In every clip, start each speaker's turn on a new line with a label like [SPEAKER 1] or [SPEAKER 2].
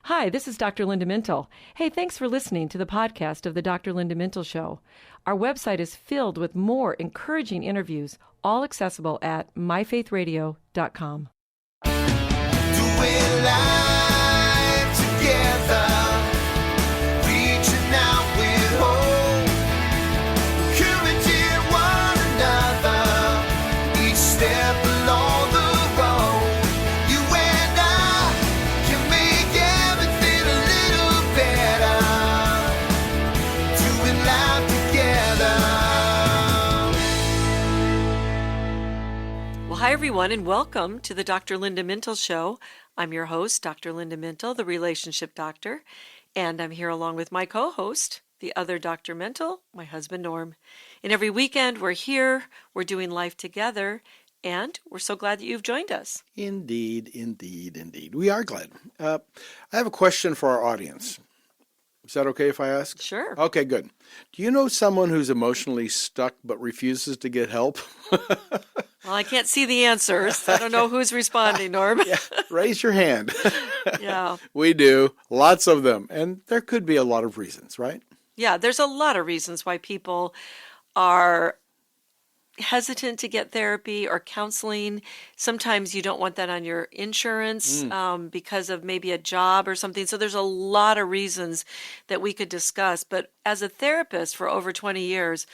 [SPEAKER 1] Hi, this is Dr. Linda Mintle. Hey, thanks for listening to the podcast of the Dr. Linda Mintle Show. Our website is filled with more encouraging interviews, all accessible at myfaithradio.com.
[SPEAKER 2] Doing life together, reaching out with hope, encouraging one another, each step along the road. You and I can make everything a little better, doing life together.
[SPEAKER 1] Well, hi, everyone, and welcome to the Dr. Linda Mintle Show. I'm your host, Dr. Linda Mintle, the relationship doctor, and I'm here along with my co-host, the other Dr. Mintle, my husband, Norm. And every weekend we're here, we're doing life together, and we're so glad that you've joined us.
[SPEAKER 3] Indeed. We are glad. I have a question for our audience. Is that okay if I ask?
[SPEAKER 1] Sure.
[SPEAKER 3] Okay, good. Do you know someone who's emotionally stuck but refuses to get help?
[SPEAKER 1] Well, I can't see the answers. I don't know who's responding, Norm.
[SPEAKER 3] Yeah, raise your hand.
[SPEAKER 1] Yeah.
[SPEAKER 3] We do. Lots of them. And there could be a lot of reasons, right?
[SPEAKER 1] Yeah, there's a lot of reasons why people are hesitant to get therapy or counseling. Sometimes you don't want that on your insurance because of maybe a job or something. So there's a lot of reasons that we could discuss. But as a therapist for over 20 years,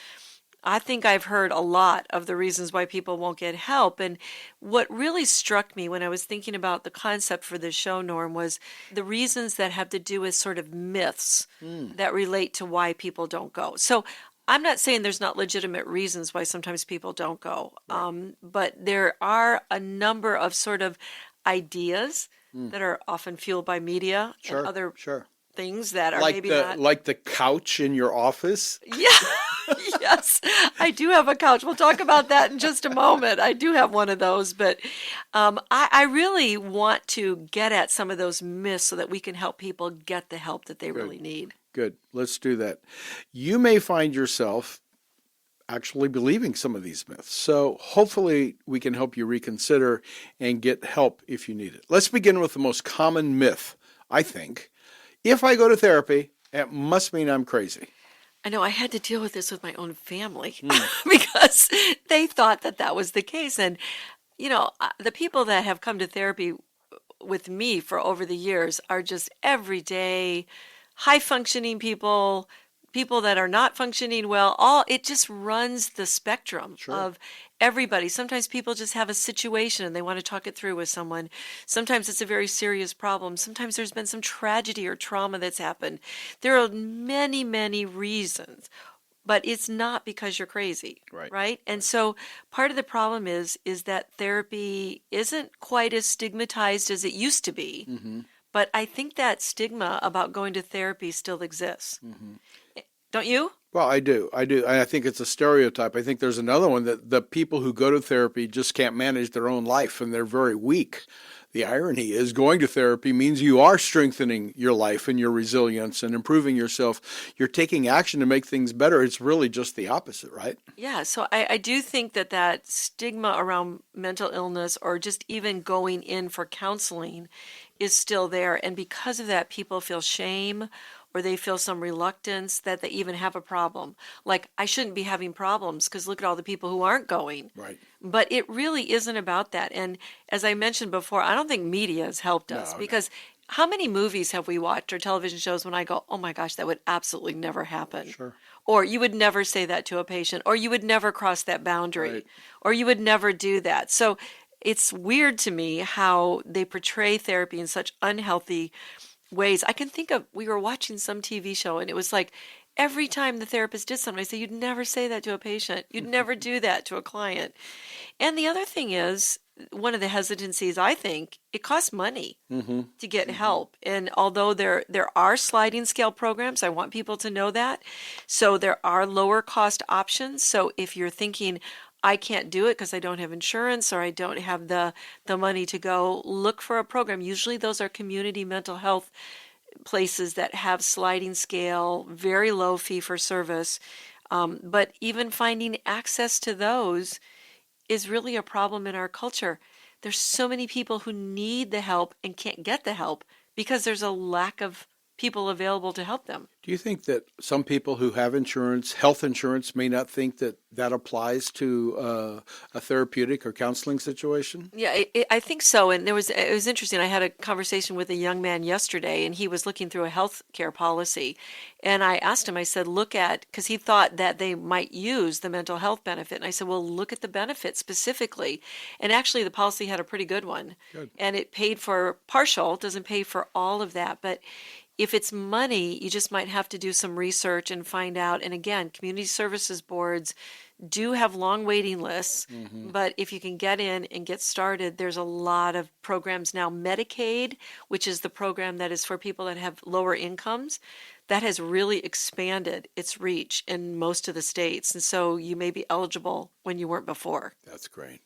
[SPEAKER 1] I think I've heard a lot of the reasons why people won't get help. And what really struck me when I was thinking about the concept for this show, Norm, was the reasons that have to do with sort of myths that relate to why people don't go. So I'm not saying there's not legitimate reasons why sometimes people don't go, but there are a number of sort of ideas that are often fueled by media and other things that are maybe not.
[SPEAKER 3] Like the couch in your office?
[SPEAKER 1] Yeah. Yes, I do have a couch. We'll talk about that in just a moment. I do have one of those, but I really want to get at some of those myths so that we can help people get the help that they really need.
[SPEAKER 3] Good. Let's do that. You may find yourself actually believing some of these myths. So hopefully we can help you reconsider and get help if you need it. Let's begin with the most common myth, I think. If I go to therapy, it must mean I'm crazy.
[SPEAKER 1] I know I had to deal with this with my own family because they thought that that was the case. And, you know, the people that have come to therapy with me for over the years are just everyday, high-functioning people, people that are not functioning well. It just runs the spectrum of everybody. Sometimes people just have a situation and they want to talk it through with someone. Sometimes it's a very serious problem. Sometimes there's been some tragedy or trauma that's happened. There are many, many reasons, but it's not because you're crazy, right? And so part of the problem is that therapy isn't quite as stigmatized as it used to be. But I think that stigma about going to therapy still exists. Don't you?
[SPEAKER 3] Well, I do. I think it's a stereotype. I think there's another one that the people who go to therapy just can't manage their own life and they're very weak. The irony is going to therapy means you are strengthening your life and your resilience and improving yourself. You're taking action to make things better. It's really just the opposite, right?
[SPEAKER 1] Yeah, so I do think that stigma around mental illness or just even going in for counseling is still there. And because of that, people feel shame or they feel some reluctance that they even have a problem. Like, I shouldn't be having problems because look at all the people who aren't going.
[SPEAKER 3] Right.
[SPEAKER 1] But it really isn't about that. And as I mentioned before, I don't think media has helped us because how many movies have we watched or television shows when I go, oh my gosh, that would absolutely never happen.
[SPEAKER 3] Sure.
[SPEAKER 1] Or you would never say that to a patient, or you would never cross that boundary, or you would never do that. So it's weird to me how they portray therapy in such unhealthy ways. I can think of, we were watching some TV show and it was like every time the therapist did something, I say, you'd never say that to a patient. You'd never do that to a client. And the other thing is, one of the hesitancies, I think, it costs money to get help. And although there are sliding scale programs, I want people to know that. So there are lower cost options. So if you're thinking, I can't do it because I don't have insurance or I don't have the money to go, look for a program. Usually those are community mental health places that have sliding scale, very low fee for service. But even finding access to those is really a problem in our culture. There's so many people who need the help and can't get the help because there's a lack of people available to help them.
[SPEAKER 3] Do you think that some people who have insurance, health insurance, may not think that that applies to a therapeutic or counseling situation?
[SPEAKER 1] Yeah, I think so. And it was interesting. I had a conversation with a young man yesterday, and he was looking through a health care policy. And I asked him, I said, look at, because he thought that they might use the mental health benefit. And I said, well, look at the benefit specifically. And actually, the policy had a pretty good one.
[SPEAKER 3] Good.
[SPEAKER 1] And it paid for partial, it doesn't pay for all of that. But if it's money, you just might have to do some research and find out. And again, community services boards do have long waiting lists, but if you can get in and get started, there's a lot of programs now. Medicaid, which is the program that is for people that have lower incomes, that has really expanded its reach in most of the states. And so you may be eligible when you weren't before.
[SPEAKER 3] That's great.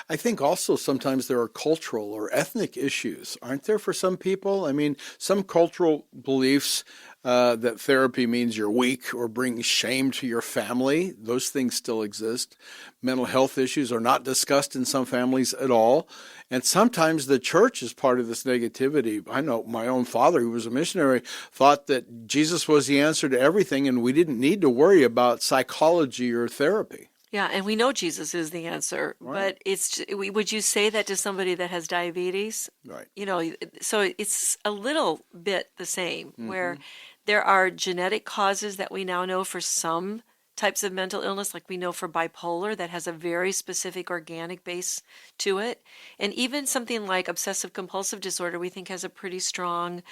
[SPEAKER 3] I think also sometimes there are cultural or ethnic issues, aren't there, for some people? I mean, some cultural beliefs that therapy means you're weak or brings shame to your family, those things still exist. Mental health issues are not discussed in some families at all. And sometimes the church is part of this negativity. I know my own father, who was a missionary, thought that Jesus was the answer to everything and we didn't need to worry about psychology or therapy.
[SPEAKER 1] Yeah, and we know Jesus is the answer,
[SPEAKER 3] Right.
[SPEAKER 1] but would you say that to somebody that has diabetes?
[SPEAKER 3] Right.
[SPEAKER 1] You know, so it's a little bit the same, where there are genetic causes that we now know for some types of mental illness, like we know for bipolar, that has a very specific organic base to it. And even something like obsessive compulsive disorder, we think has a pretty strong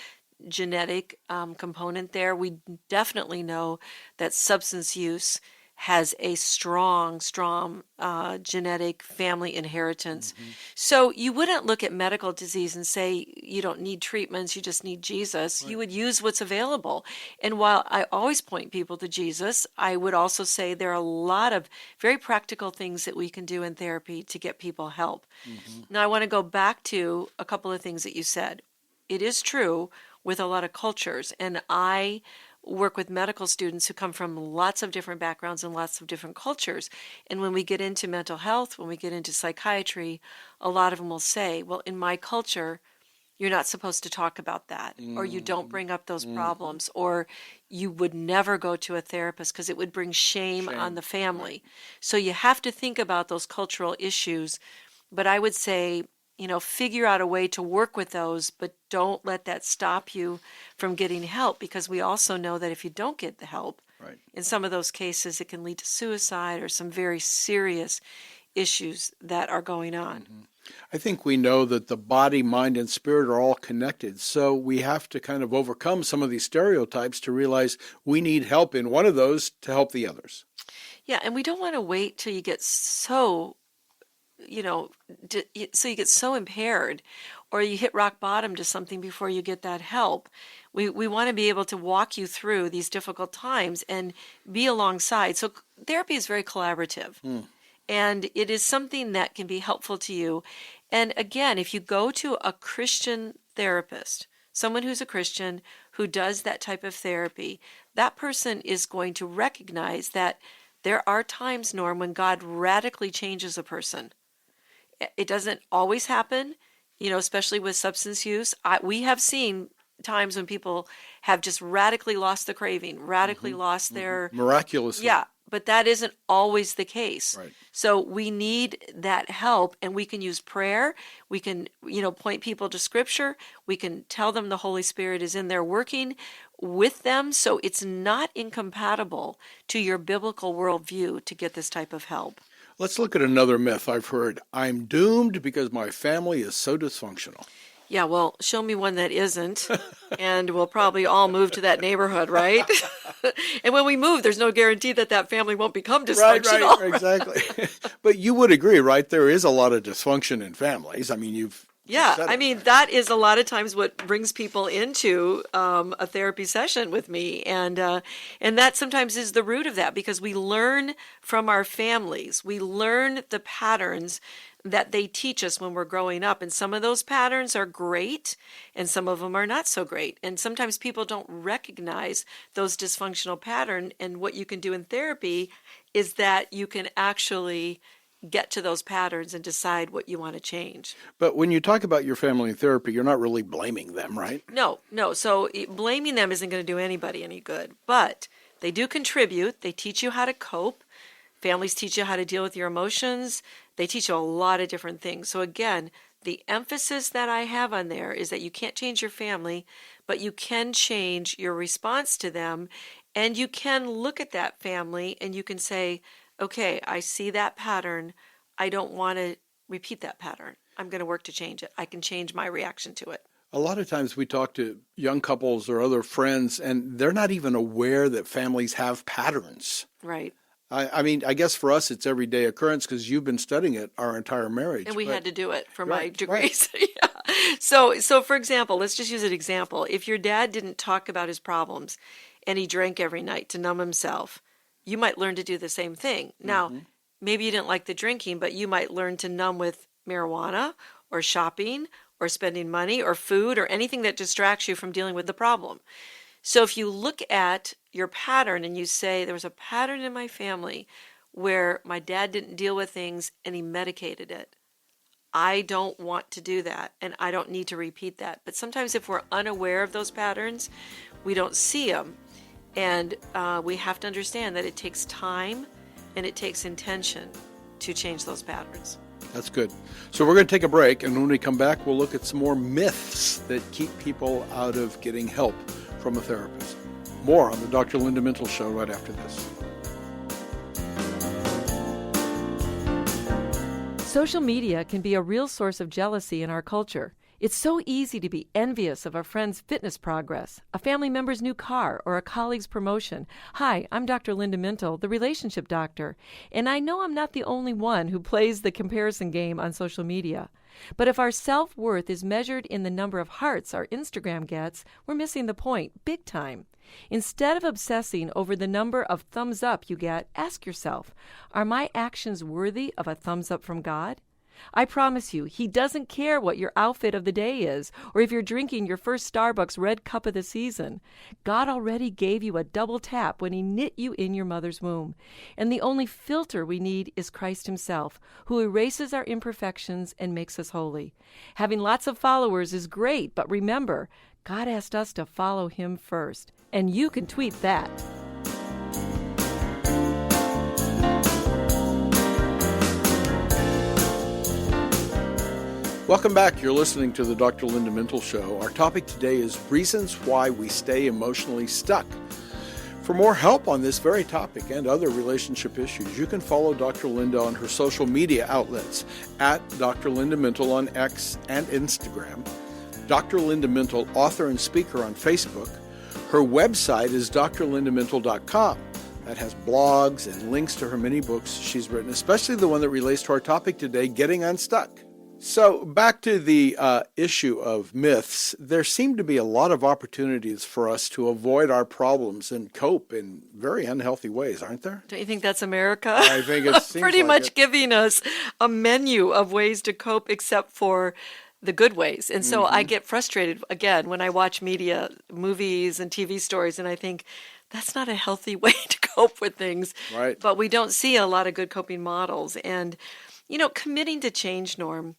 [SPEAKER 1] genetic component there. We definitely know that substance use has a strong genetic family inheritance. So you wouldn't look at medical disease and say you don't need treatments, you just need Jesus. Right. You would use what's available. And while I always point people to Jesus, I would also say there are a lot of very practical things that we can do in therapy to get people help. Now I want to go back to a couple of things that you said. It is true with a lot of cultures, and I work with medical students who come from lots of different backgrounds and lots of different cultures. And when we get into mental health, when we get into psychiatry, a lot of them will say, well, in my culture, you're not supposed to talk about that, or you don't bring up those problems, or you would never go to a therapist because it would bring shame on the family. So you have to think about those cultural issues. But I would say, figure out a way to work with those, but don't let that stop you from getting help, because we also know that if you don't get the help, in some of those cases, it can lead to suicide or some very serious issues that are going on.
[SPEAKER 3] I think we know that the body, mind, and spirit are all connected. So we have to kind of overcome some of these stereotypes to realize we need help in one of those to help the others.
[SPEAKER 1] Yeah, and we don't want to wait till you get so so you get so impaired or you hit rock bottom to something before you get that help. We want to be able to walk you through these difficult times and be alongside. So therapy is very collaborative. And it is something that can be helpful to you. And again, if you go to a Christian therapist, someone who's a Christian who does that type of therapy, that person is going to recognize that there are times, Norm, when God radically changes a person. It doesn't always happen, especially with substance use. We have seen times when people have just radically lost the craving, radically lost their...
[SPEAKER 3] Miraculously.
[SPEAKER 1] Yeah, but that isn't always the case.
[SPEAKER 3] Right.
[SPEAKER 1] So we need that help, and we can use prayer. We can, point people to Scripture. We can tell them the Holy Spirit is in there working with them. So it's not incompatible to your biblical worldview to get this type of help.
[SPEAKER 3] Let's look at another myth I've heard. I'm doomed because my family is so dysfunctional.
[SPEAKER 1] Yeah, well, show me one that isn't, and we'll probably all move to that neighborhood, right? And when we move, there's no guarantee that that family won't become dysfunctional.
[SPEAKER 3] Right, exactly. But you would agree, right? There is a lot of dysfunction in families. I mean,
[SPEAKER 1] that is a lot of times what brings people into a therapy session with me, and that sometimes is the root of that, because we learn from our families. We learn the patterns that they teach us when we're growing up, and some of those patterns are great, and some of them are not so great. And sometimes people don't recognize those dysfunctional patterns, and what you can do in therapy is that you can actually get to those patterns and decide what you want to change.
[SPEAKER 3] But when you talk about your family in therapy, you're not really blaming them, right?
[SPEAKER 1] No, no. So blaming them isn't going to do anybody any good, but they do contribute. They teach you how to cope. Families teach you how to deal with your emotions. They teach you a lot of different things. So again, the emphasis that I have on there is that you can't change your family, but you can change your response to them. And you can look at that family and you can say, okay, I see that pattern. I don't want to repeat that pattern. I'm going to work to change it. I can change my reaction to it.
[SPEAKER 3] A lot of times we talk to young couples or other friends, and they're not even aware that families have patterns.
[SPEAKER 1] Right.
[SPEAKER 3] I mean, I guess for us it's everyday occurrence because you've been studying it our entire marriage.
[SPEAKER 1] And we had to do it for my
[SPEAKER 3] Right,
[SPEAKER 1] degrees. Yeah. So for example, let's just use an example. If your dad didn't talk about his problems and he drank every night to numb himself, you might learn to do the same thing. Now, maybe you didn't like the drinking, but you might learn to numb with marijuana or shopping or spending money or food or anything that distracts you from dealing with the problem. So if you look at your pattern and you say, there was a pattern in my family where my dad didn't deal with things and he medicated it. I don't want to do that and I don't need to repeat that. But sometimes if we're unaware of those patterns, we don't see them. And we have to understand that it takes time and it takes intention to change those patterns.
[SPEAKER 3] That's good. So we're going to take a break, and when we come back, we'll look at some more myths that keep people out of getting help from a therapist. More on the Dr. Linda Mintle Show right after this.
[SPEAKER 1] Social media can be a real source of jealousy in our culture. It's so easy to be envious of a friend's fitness progress, a family member's new car, or a colleague's promotion. Hi, I'm Dr. Linda Mintle, the relationship doctor, and I know I'm not the only one who plays the comparison game on social media. But if our self-worth is measured in the number of hearts our Instagram gets, we're missing the point, big time. Instead of obsessing over the number of thumbs up you get, ask yourself, are my actions worthy of a thumbs up from God? I promise you, He doesn't care what your outfit of the day is, or if you're drinking your first Starbucks red cup of the season. God already gave you a double tap when He knit you in your mother's womb. And the only filter we need is Christ Himself, who erases our imperfections and makes us holy. Having lots of followers is great, but remember, God asked us to follow Him first. And you can tweet that.
[SPEAKER 3] Welcome back. You're listening to the Dr. Linda Mintle Show. Our topic today is reasons why we stay emotionally stuck. For more help on this very topic and other relationship issues, you can follow Dr. Linda on her social media outlets at Dr. Linda Mintle on X and Instagram, Dr. Linda Mintle, author and speaker on Facebook. Her website is drlindamintle.com. That has blogs and links to her many books she's written, especially the one that relates to our topic today, Getting Unstuck. So back to the issue of myths, there seem to be a lot of opportunities for us to avoid our problems and cope in very unhealthy ways, aren't there?
[SPEAKER 1] Don't you think that's America?
[SPEAKER 3] I think it seems
[SPEAKER 1] pretty
[SPEAKER 3] like
[SPEAKER 1] much
[SPEAKER 3] it.
[SPEAKER 1] giving us a menu of ways to cope except for the good ways. And so I get frustrated, again, when I watch media, movies and TV stories, and I think, that's not a healthy way to cope with things.
[SPEAKER 3] Right.
[SPEAKER 1] But we don't see a lot of good coping models. And, committing to change, Norm,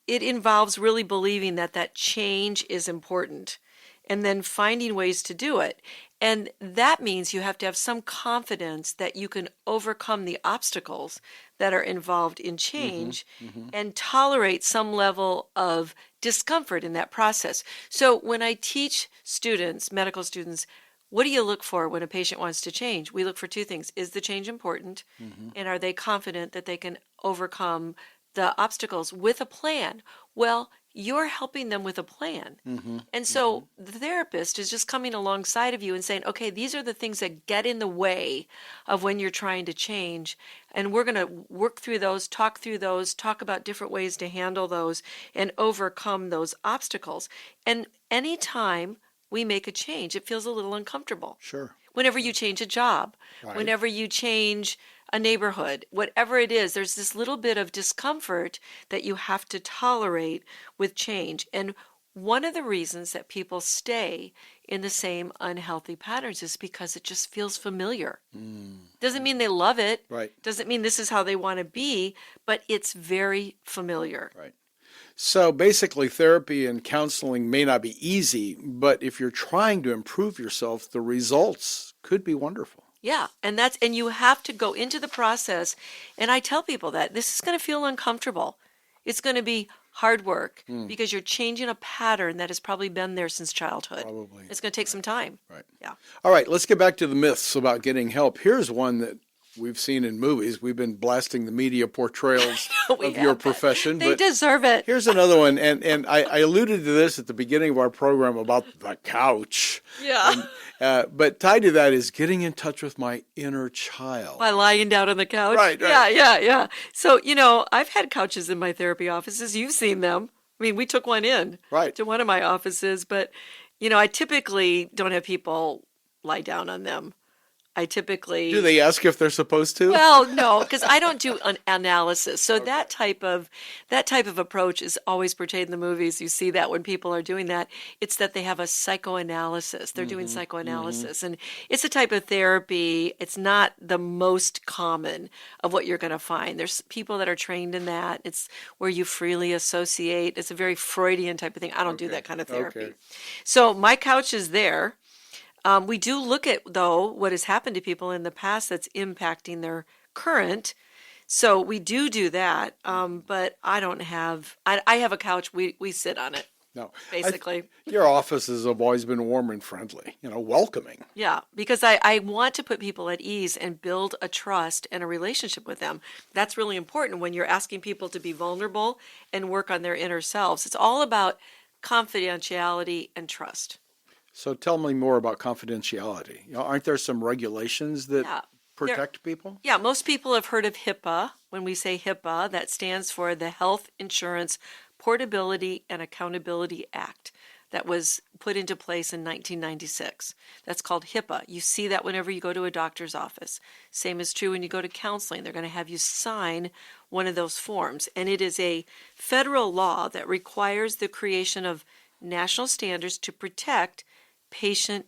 [SPEAKER 1] it involves really believing that that change is important and then finding ways to do it. And that means you have to have some confidence that you can overcome the obstacles that are involved in change and tolerate some level of discomfort in that process. So when I teach students, medical students, what do you look for when a patient wants to change? We look for two things. Is the change important? And are they confident that they can overcome the obstacles with a plan? Well, you're helping them with a plan. And so the therapist is just coming alongside of you and saying, okay, these are the things that get in the way of when you're trying to change. And we're going to work through those, talk about different ways to handle those and overcome those obstacles. And anytime we make a change, it feels a little uncomfortable.
[SPEAKER 3] Sure.
[SPEAKER 1] Whenever you change a job,
[SPEAKER 3] Right.
[SPEAKER 1] whenever you change a neighborhood, whatever it is, there's this little bit of discomfort that you have to tolerate with change. And one of the reasons that people stay in the same unhealthy patterns is because it just feels familiar. Doesn't mean they love it.
[SPEAKER 3] Right.
[SPEAKER 1] Doesn't mean this is how they want to be, but it's very familiar.
[SPEAKER 3] Right. So basically, therapy and counseling may not be easy, but if you're trying to improve yourself, the results could be wonderful.
[SPEAKER 1] Yeah, and you have to go into the process, and I tell people that this is going to feel uncomfortable. It's going to be hard work because you're changing a pattern that has probably been there since childhood.
[SPEAKER 3] Probably.
[SPEAKER 1] It's going to take some time.
[SPEAKER 3] Right.
[SPEAKER 1] Yeah.
[SPEAKER 3] All right, let's get back to the myths about getting help. Here's one that we've seen in movies. We've been blasting the media portrayals of your profession.
[SPEAKER 1] They deserve it.
[SPEAKER 3] Here's another one, and I alluded to this at the beginning of our program about the couch.
[SPEAKER 1] Yeah.
[SPEAKER 3] But tied to that is getting in touch with my inner child.
[SPEAKER 1] By lying down on the couch.
[SPEAKER 3] Right.
[SPEAKER 1] Yeah. So, I've had couches in my therapy offices. You've seen them. I mean, we took one in to one of my offices, but, I typically don't have people lie down on them. I typically...
[SPEAKER 3] Do they ask if they're supposed to?
[SPEAKER 1] Well, no, because I don't do an analysis. So that type of approach is always portrayed in the movies. You see that when people are doing that, it's that they have a psychoanalysis. They're doing psychoanalysis, and it's a type of therapy. It's not the most common of what you're going to find. There's people that are trained in that. It's where you freely associate. It's a very Freudian type of thing. I don't do that kind of therapy.
[SPEAKER 3] Okay.
[SPEAKER 1] So my couch is there. We do look at, though, what has happened to people in the past that's impacting their current. So we do that. But I don't have, I have a couch. We sit on it.
[SPEAKER 3] No.
[SPEAKER 1] Basically.
[SPEAKER 3] Your offices have always been warm and friendly, welcoming.
[SPEAKER 1] Yeah, because I want to put people at ease and build a trust and a relationship with them. That's really important when you're asking people to be vulnerable and work on their inner selves. It's all about confidentiality and trust.
[SPEAKER 3] So tell me more about confidentiality. Aren't there some regulations that protect people?
[SPEAKER 1] Yeah, most people have heard of HIPAA. When we say HIPAA, that stands for the Health Insurance Portability and Accountability Act. That was put into place in 1996. That's called HIPAA. You see that whenever you go to a doctor's office. Same is true when you go to counseling. They're going to have you sign one of those forms. And it is a federal law that requires the creation of national standards to protect patient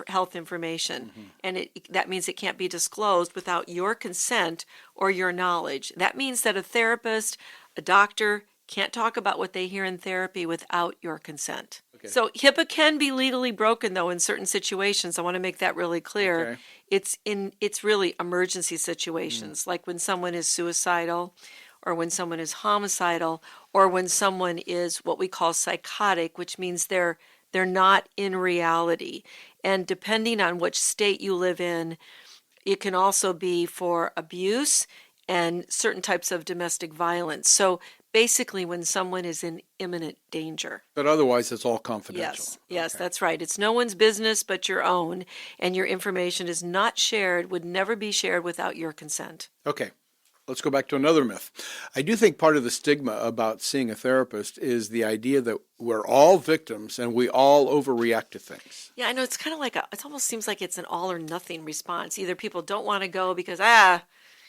[SPEAKER 1] health information. And that means it can't be disclosed without your consent or your knowledge. That means that a therapist, a doctor, can't talk about what they hear in therapy without your consent. Okay. So HIPAA can be legally broken, though, in certain situations. I want to make that really clear. Okay. It's really emergency situations, like when someone is suicidal, or when someone is homicidal, or when someone is what we call psychotic, which means they're not in reality. And depending on which state you live in, it can also be for abuse and certain types of domestic violence. So basically when someone is in imminent danger.
[SPEAKER 3] But otherwise it's all confidential.
[SPEAKER 1] Yes, that's right. It's no one's business but your own, and your information is not shared, would never be shared without your consent.
[SPEAKER 3] Okay. Let's go back to another myth. I do think part of the stigma about seeing a therapist is the idea that we're all victims and we all overreact to things.
[SPEAKER 1] Yeah, I know. It's kind of like it almost seems like it's an all or nothing response. Either people don't want to go because,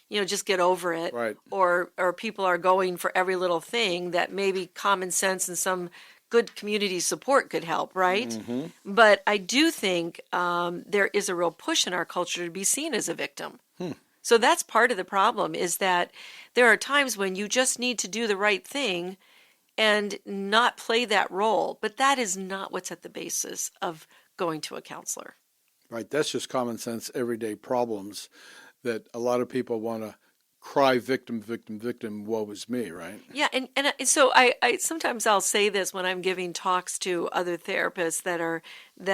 [SPEAKER 1] just get over it.
[SPEAKER 3] Right.
[SPEAKER 1] Or people are going for every little thing that maybe common sense and some good community support could help, right? Mm-hmm. But I do think there is a real push in our culture to be seen as a victim. So that's part of the problem, is that there are times when you just need to do the right thing and not play that role. But that is not what's at the basis of going to a counselor.
[SPEAKER 3] Right. That's just common sense, everyday problems that a lot of people want to cry victim, victim, victim, woe is me, right?
[SPEAKER 1] Yeah, and so I sometimes I'll say this when I'm giving talks to other therapists that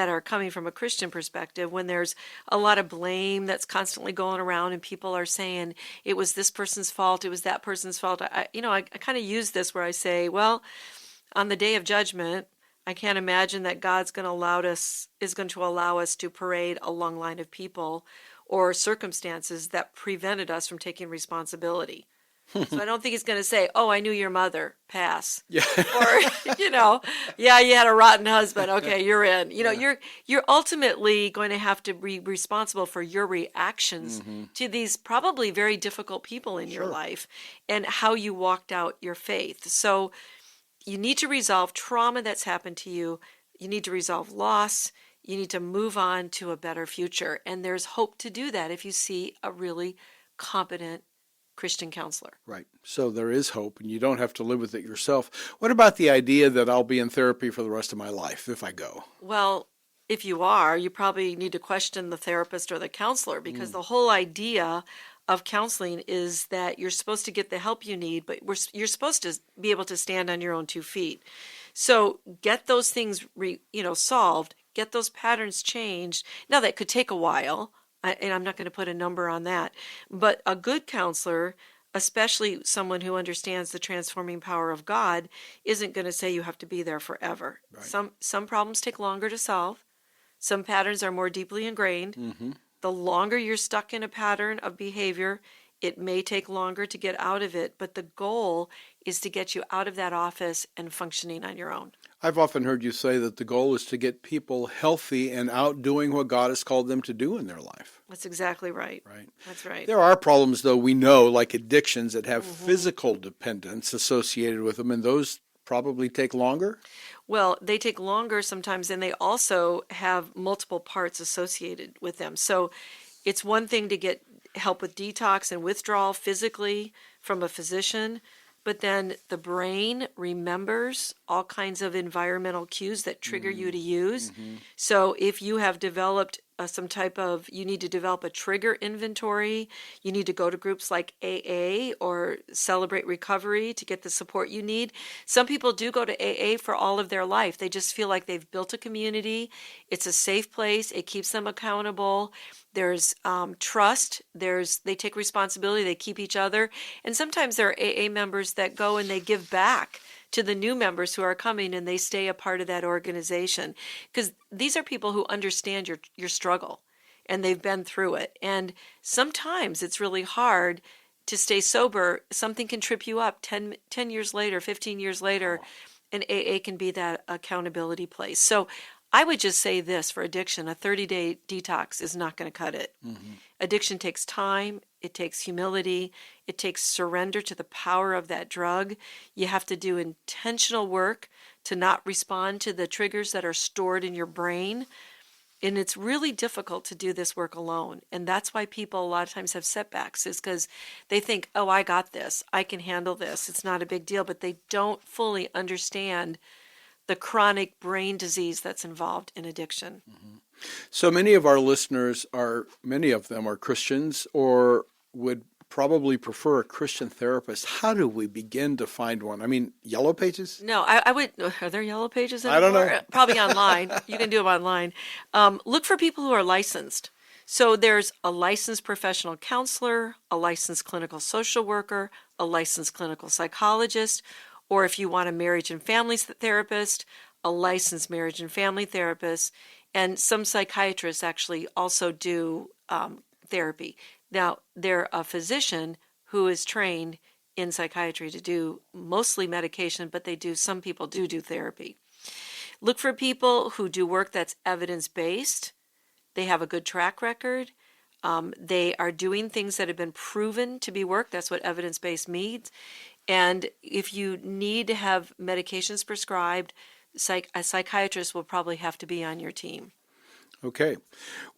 [SPEAKER 1] are coming from a Christian perspective, when there's a lot of blame that's constantly going around and people are saying it was this person's fault, it was that person's fault. I kind of use this where I say, well, on the day of judgment, I can't imagine that God's going to allow us to parade a long line of people or circumstances that prevented us from taking responsibility. So I don't think he's going to say, oh, I knew your mother, pass. Yeah. Or, yeah, you had a rotten husband. Okay, you're in. You're ultimately going to have to be responsible for your reactions to these probably very difficult people in your life and how you walked out your faith. So, you need to resolve trauma that's happened to you. You need to resolve loss. You need to move on to a better future. And there's hope to do that if you see a really competent Christian counselor.
[SPEAKER 3] Right. So there is hope, and you don't have to live with it yourself. What about the idea that I'll be in therapy for the rest of my life if I go?
[SPEAKER 1] Well, if you are, you probably need to question the therapist or the counselor, because the whole idea of counseling is that you're supposed to get the help you need, but you're supposed to be able to stand on your own 2 feet. So get those things solved, get those patterns changed. Now that could take a while, and I'm not going to put a number on that, but a good counselor, especially someone who understands the transforming power of God, isn't going to say you have to be there forever.
[SPEAKER 3] Right.
[SPEAKER 1] Some problems take longer to solve. Some patterns are more deeply ingrained.
[SPEAKER 3] Mm-hmm.
[SPEAKER 1] The longer you're stuck in a pattern of behavior, it may take longer to get out of it, but the goal is to get you out of that office and functioning on your own.
[SPEAKER 3] I've often heard you say that the goal is to get people healthy and out doing what God has called them to do in their life.
[SPEAKER 1] That's exactly right.
[SPEAKER 3] Right.
[SPEAKER 1] That's right.
[SPEAKER 3] There are problems, though, we know, like addictions that have physical dependence associated with them, and those probably take longer.
[SPEAKER 1] Well, they take longer sometimes, and they also have multiple parts associated with them. So it's one thing to get help with detox and withdrawal physically from a physician, but then the brain remembers all kinds of environmental cues that trigger you to use. So if you have developed you need to develop a trigger inventory. You need to go to groups like AA or Celebrate Recovery to get the support you need. Some people do go to AA for all of their life. They just feel like they've built a community. It's a safe place. It keeps them accountable. There's trust. They take responsibility. They keep each other. And sometimes there are AA members that go and they give back to the new members who are coming, and they stay a part of that organization, because these are people who understand your struggle, and they've been through it. And sometimes it's really hard to stay sober. Something can trip you up 10 years later, 15 years later, and AA can be that accountability place. So I would just say this for addiction: a 30-day detox is not going to cut it. Addiction takes time. It takes humility. It takes surrender to the power of that drug. You have to do intentional work to not respond to the triggers that are stored in your brain. And it's really difficult to do this work alone. And that's why people a lot of times have setbacks, is because they think, oh, I got this. I can handle this. It's not a big deal. But they don't fully understand the chronic brain disease that's involved in addiction.
[SPEAKER 3] So many of our listeners many of them are Christians or would probably prefer a Christian therapist. How do we begin to find one? I mean, Yellow Pages?
[SPEAKER 1] No, I would. Are there Yellow Pages anymore?
[SPEAKER 3] I don't know.
[SPEAKER 1] Probably online. You can do them online. Look for people who are licensed. So there's a licensed professional counselor, a licensed clinical social worker, a licensed clinical psychologist, or if you want a marriage and family therapist, a licensed marriage and family therapist. And some psychiatrists actually also do therapy. Now, they're a physician who is trained in psychiatry to do mostly medication, but some people do therapy. Look for people who do work that's evidence-based. They have a good track record. They are doing things that have been proven to be work. That's what evidence-based means. And if you need to have medications prescribed, a psychiatrist will probably have to be on your team.
[SPEAKER 3] Okay.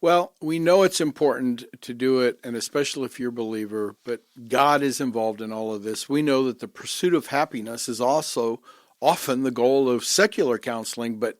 [SPEAKER 3] Well, we know it's important to do it, and especially if you're a believer, but God is involved in all of this. We know that the pursuit of happiness is also often the goal of secular counseling, but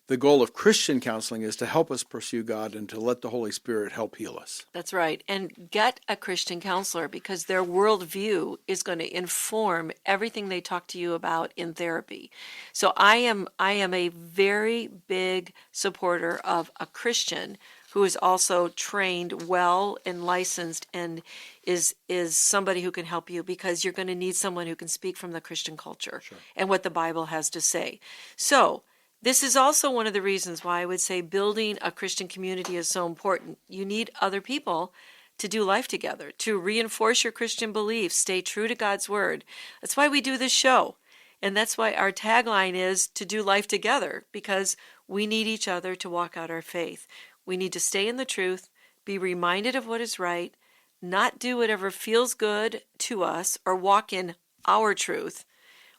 [SPEAKER 3] the goal of Christian counseling is to help us pursue God and to let the Holy Spirit help heal us.
[SPEAKER 1] That's right. And get a Christian counselor, because their worldview is going to inform everything they talk to you about in therapy. So I am a very big supporter of a Christian who is also trained well and licensed and is somebody who can help you, because you're going to need someone who can speak from the Christian culture and what the Bible has to say. So this is also one of the reasons why I would say building a Christian community is so important. You need other people to do life together, to reinforce your Christian beliefs, stay true to God's word. That's why we do this show. And that's why our tagline is to do life together, because we need each other to walk out our faith. We need to stay in the truth, be reminded of what is right, not do whatever feels good to us or walk in our truth.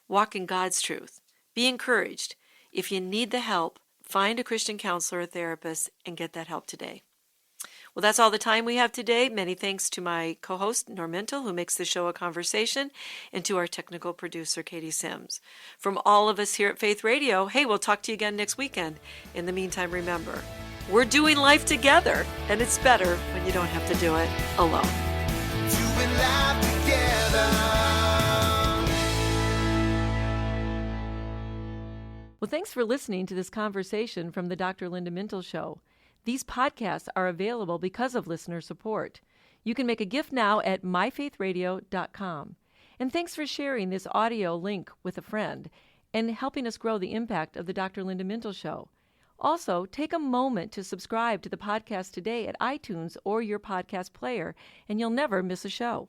[SPEAKER 1] Walk in God's truth, Be encouraged. If you need the help, find a Christian counselor or therapist and get that help today. Well, that's all the time we have today. Many thanks to my co-host, Mintle, who makes the show a conversation, and to our technical producer, Katie Sims. From all of us here at Faith Radio, hey, we'll talk to you again next weekend. In the meantime, remember, we're doing life together, and it's better when you don't have to do it alone.
[SPEAKER 2] Doing life together.
[SPEAKER 1] Well, thanks for listening to this conversation from the Dr. Linda Mintle Show. These podcasts are available because of listener support. You can make a gift now at myfaithradio.com. And thanks for sharing this audio link with a friend and helping us grow the impact of the Dr. Linda Mintle Show. Also, take a moment to subscribe to the podcast today at iTunes or your podcast player, and you'll never miss a show.